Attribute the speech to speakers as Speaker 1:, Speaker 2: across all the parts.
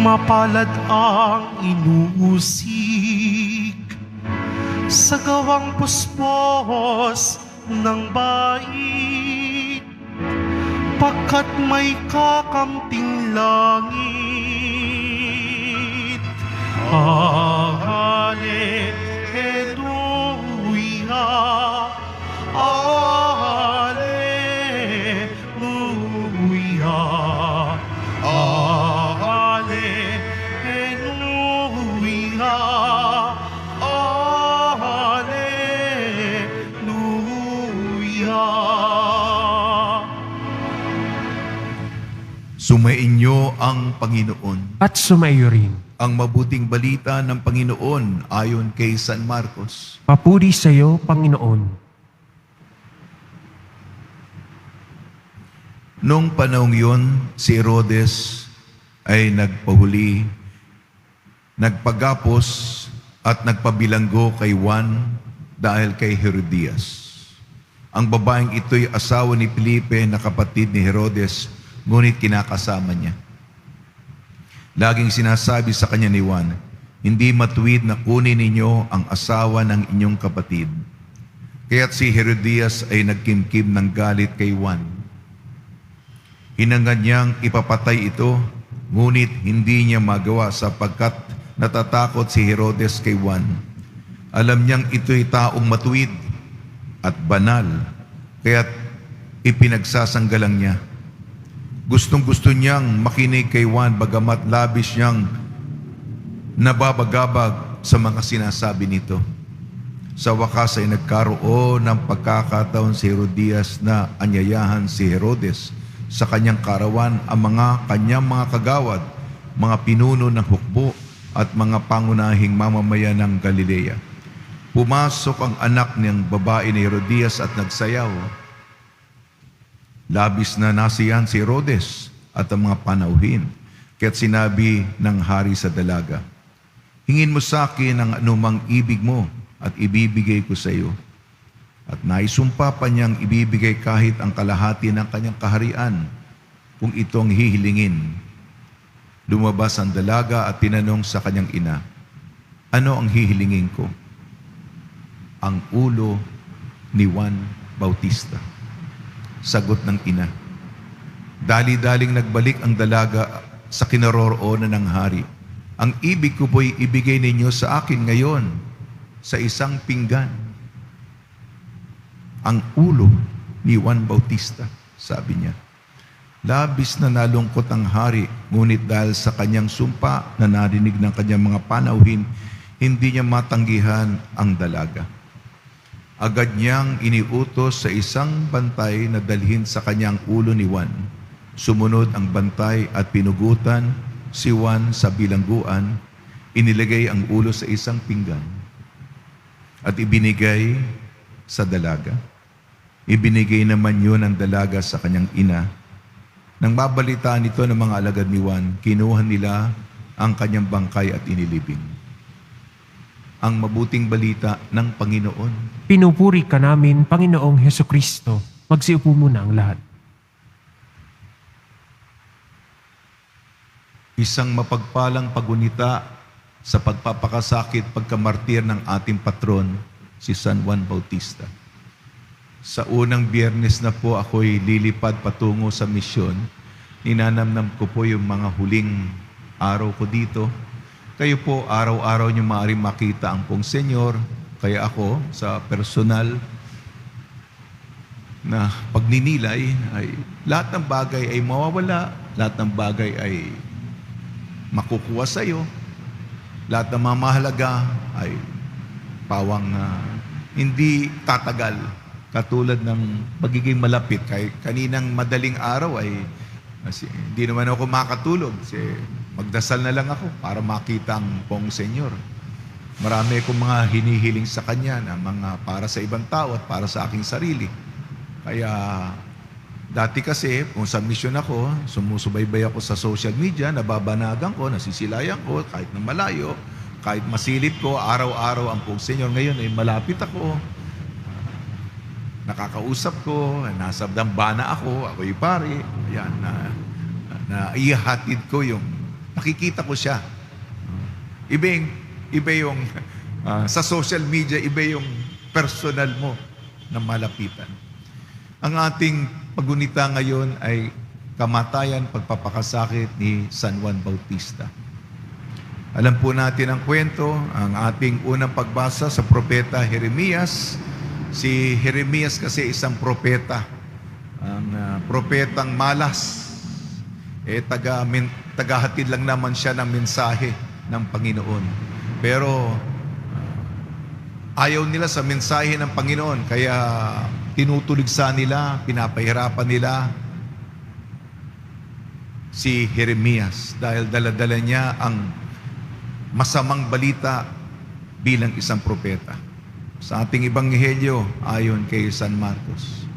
Speaker 1: Mapalad ang inuusig sa gawang puspos ng bait, pagkat may kakamting langit. Hallelujah, Hallelujah, Hallelujah, Hallelujah.
Speaker 2: Sumainyo ang Panginoon.
Speaker 3: At sumaiyo rin.
Speaker 2: Ang mabuting balita ng Panginoon ayon kay San Marcos.
Speaker 3: Papuri sa iyo, Panginoon.
Speaker 2: Noong panahong yun, si Herodes ay nagpahuli, nagpagapos at nagpabilanggo kay Juan dahil kay Herodias. Ang babaeng ito'y asawa ni Felipe na kapatid ni Herodes, ngunit kinakasama niya. Laging sinasabi sa kanya ni Juan, hindi matuwid na kunin ninyo ang asawa ng inyong kapatid. Kaya't si Herodias ay nagkimkim ng galit kay Juan. Hinangad niyang ipapatay ito, ngunit hindi niya magawa sapagkat natatakot si Herodes kay Juan. Alam niyang ito'y taong matuwid at banal, kaya't ipinagsasanggalang niya. Gustong-gusto niyang makinig kay Juan bagamat labis niyang nababagabag sa mga sinasabi nito. Sa wakas ay nagkaroon ng pagkakataon si Herodias na anyayahan si Herodes sa kanyang karawan ang kanyang mga kagawad, mga pinuno ng hukbo at mga pangunahing mamamayan ng Galilea. Pumasok ang anak ng babae ni Herodias at nagsayaw. Labis na nasiyahan si Herodes at ang mga panauhin, kaya't sinabi ng hari sa dalaga, hingin mo sa akin ang anumang ibig mo at ibibigay ko sa iyo. At naisumpa pa niyang ibibigay kahit ang kalahati ng kanyang kaharian kung itong hihilingin. Lumabas ang dalaga at tinanong sa kanyang ina, ano ang hihilingin ko? Ang ulo ni Juan Bautista. Sagot ng ina. Dali-daling nagbalik ang dalaga sa kinaroroonan ng hari. Ang ibig ko po'y ibigay ninyo sa akin ngayon sa isang pinggan. Ang ulo ni Juan Bautista, sabi niya. Labis na nalungkot ang hari, ngunit dahil sa kanyang sumpa na narinig ng kanyang mga panauhin, hindi niya matanggihan ang dalaga. Agad niyang iniutos sa isang bantay na dalhin sa kanyang ulo ni Juan. Sumunod ang bantay at pinugutan si Juan sa bilangguan. Inilagay ang ulo sa isang pinggan at ibinigay sa dalaga. Ibinigay naman yun ng dalaga sa kanyang ina. Nang mabalitaan ito ng mga alagad ni Juan, kinuha nila ang kanyang bangkay at inilibing. Ang mabuting balita ng Panginoon.
Speaker 3: Pinupuri ka namin, Panginoong Hesukristo. Magsiupo muna ang lahat.
Speaker 2: Isang mapagpalang pagunita sa pagpapakasakit pagkamartir ng ating patron, si San Juan Bautista. Sa unang Biyernes na po ako'y lilipad patungo sa misyon. Ninanamnam ko po yung mga huling araw ko dito. Kayo po, araw-araw niyo maaaring makita ang pong Senyor. Kaya ako, sa personal na pagninilay, ay lahat ng bagay ay mawawala, lahat ng bagay ay makukuha sa iyo, lahat ng mamahalaga ay pawang hindi tatagal. Katulad ng pagiging malapit. Kaya kaninang madaling araw ay hindi naman ako makatulog. Magdasal na lang ako para makita ang pong Senyor. Marami akong mga hinihiling sa Kanya na mga para sa ibang tao at para sa aking sarili. Kaya dati kasi, kung sa mission ako, sumusubaybay ako sa social media, nababanagan ko, nasisilayan ko, kahit na malayo, kahit masilip ko, araw-araw ang pong Senyor. Ngayon ay malapit ako, nakakausap ko, nasa dambana ako, ako'y pari, ayan, na ihatid ko yung nakikita ko siya. Iba yung sa social media, iba yung personal mo na malapitan. Ang ating pagunita ngayon ay kamatayan, pagpapakasakit ni San Juan Bautista. Alam po natin ang kwento, ang ating unang pagbasa sa propeta Jeremias. Si Jeremias kasi isang propeta, ang propetang malas. Tagahatid lang naman siya ng mensahe ng Panginoon. Pero ayaw nila sa mensahe ng Panginoon, kaya tinutuligsa nila, pinapahirapan nila si Jeremias dahil dala-dala niya ang masamang balita bilang isang propeta. Sa ating ebanghelyo, ayon kay San Marcos.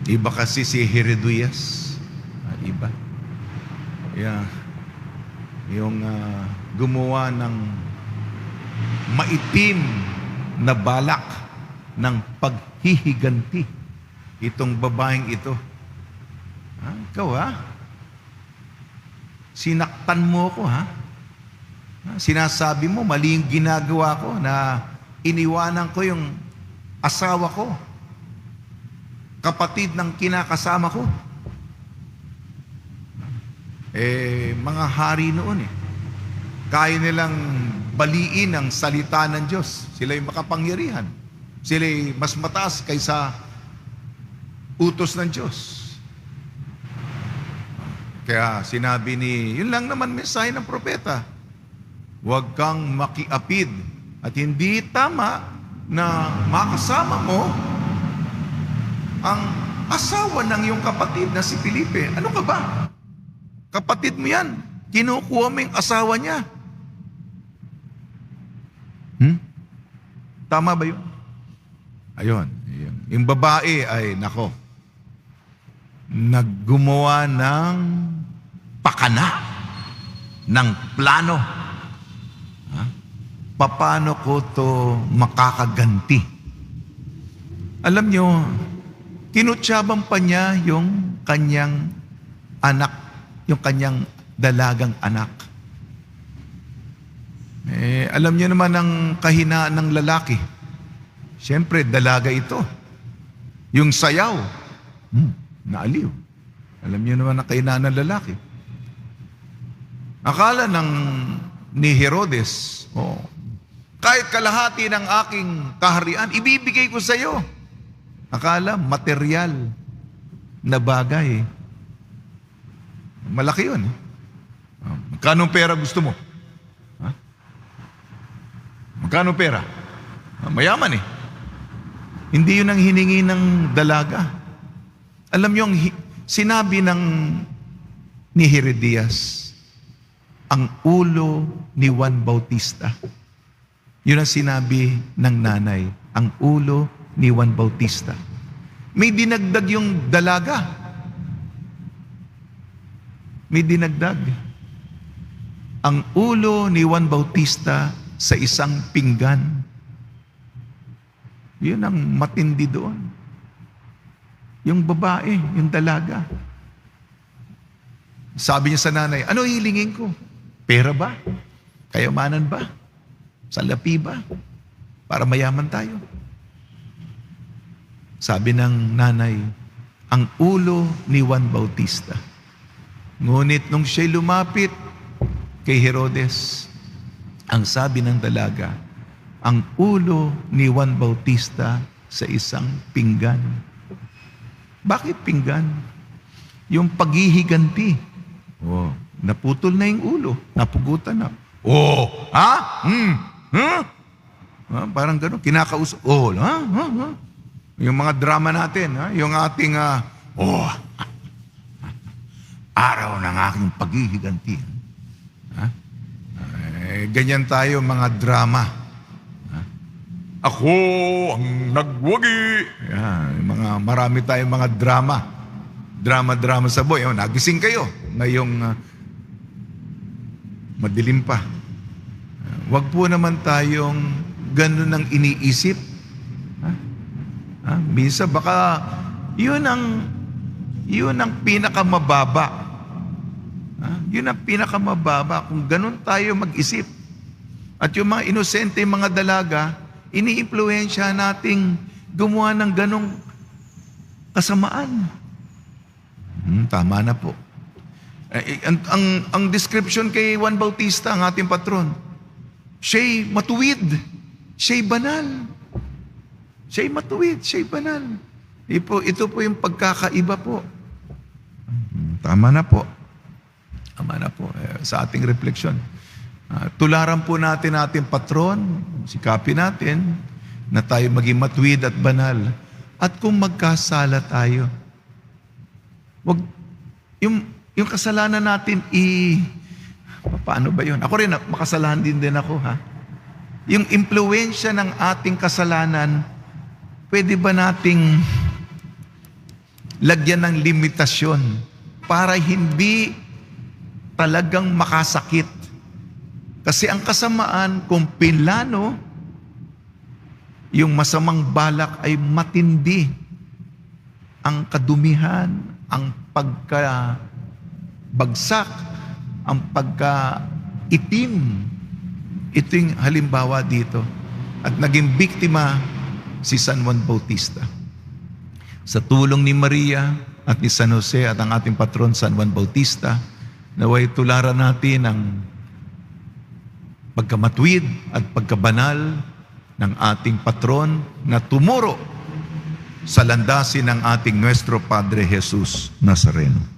Speaker 2: Iba kasi si Herodias. Iba. Yeah. Yung gumawa ng maitim na balak ng paghihiganti itong babaeng ito. Ikaw sinaktan mo ko sinasabi mo mali yung ginagawa ko na iniwanan ko yung asawa ko, kapatid ng kinakasama ko. Mga hari noon kaya nilang baliin ang salita ng Diyos. Sila'y makapangyarihan. Sila'y mas mataas kaysa utos ng Diyos. Kaya sinabi yun lang naman mensahe ng propeta, huwag kang makiapid at hindi tama na makasama mo ang asawa ng iyong kapatid na si Felipe. Ano ka ba? Kapatid mo yan. Kinukuha mo yung asawa niya. Tama ba yun? Ayun. Yung babae ay, naggumawa ng pakana, ng plano. Paano ko to makakaganti? Alam nyo, kinutsabang pa niya yung kanyang anak, yung kanyang dalagang anak. Alam niyo naman ang kahinaan ng lalaki. Siyempre, dalaga ito. Yung sayaw, naaliw. Alam niyo naman ang kahinaan ng lalaki. Akala ni Herodes, kahit kalahati ng aking kaharian, ibibigay ko sa iyo. Akala, material na bagay. Malaki yun. Magkano pera gusto mo? Magkano pera? Mayaman Hindi yun ang hiningi ng dalaga. Alam niyo, sinabi ni Herodias, ang ulo ni Juan Bautista. Yun ang sinabi ng nanay, ang ulo ni Juan Bautista. May dinagdag yung dalaga. May dinagdag. Ang ulo ni Juan Bautista sa isang pinggan. Yun ang matindi doon. Yung babae, yung dalaga. Sabi niya sa nanay, ano hilingin ko? Pera ba? Kayamanan ba? Salapi ba? Para mayaman tayo. Sabi ng nanay, ang ulo ni Juan Bautista. Ngunit nung siya'y lumapit kay Herodes, ang sabi ng dalaga, ang ulo ni Juan Bautista sa isang pinggan. Bakit pinggan? Yung paghihiganti. Naputol na yung ulo. Napugutan na. Parang gano'n. Kinakausap. Yung mga drama natin. Yung ating, araw ng aking paghihiganti. Ganyan tayo mga drama. Ako ang nagwagi. Marami tayong mga drama. Drama sa buhay. Nagising kayo ngayong madilim pa. Wag po naman tayong ganun ang iniisip. Minsan baka yun ang Yun ang pinakamababa. Yun ang pinakamababa. Kung ganun tayo mag-isip. At yung mga inosente, mga dalaga, ini-impluwensya nating gumawa ng ganong kasamaan. Tama na po. Ang description kay Juan Bautista, ang ating patron, siya'y matuwid, siya'y banal. Siya'y matuwid, siya'y banal. Ito po yung pagkakaiba po. Tama na po. Tama na po. Sa ating refleksyon. Tularan po natin ating patron, sikapin natin na tayo maging matuwid at banal. At kung magkasala tayo, wag, yung kasalanan natin, paano ba yun? Ako rin, makasalanan din ako, ha? Yung impluwensya ng ating kasalanan, pwede ba nating lagyan ng limitasyon para hindi talagang makasakit? Kasi ang kasamaan, kung pinlano, yung masamang balak ay matindi. Ang kadumihan, ang pagkabagsak, ang pagkaitim. Ito yung halimbawa dito. At naging biktima si San Juan Bautista. Sa tulong ni Maria at ni San Jose at ang ating patron San Juan Bautista, naway tularan natin ang pagkamatwid at pagkabanal ng ating patron na tumuro sa landasin ng ating Nuestro Padre Jesus Nazareno.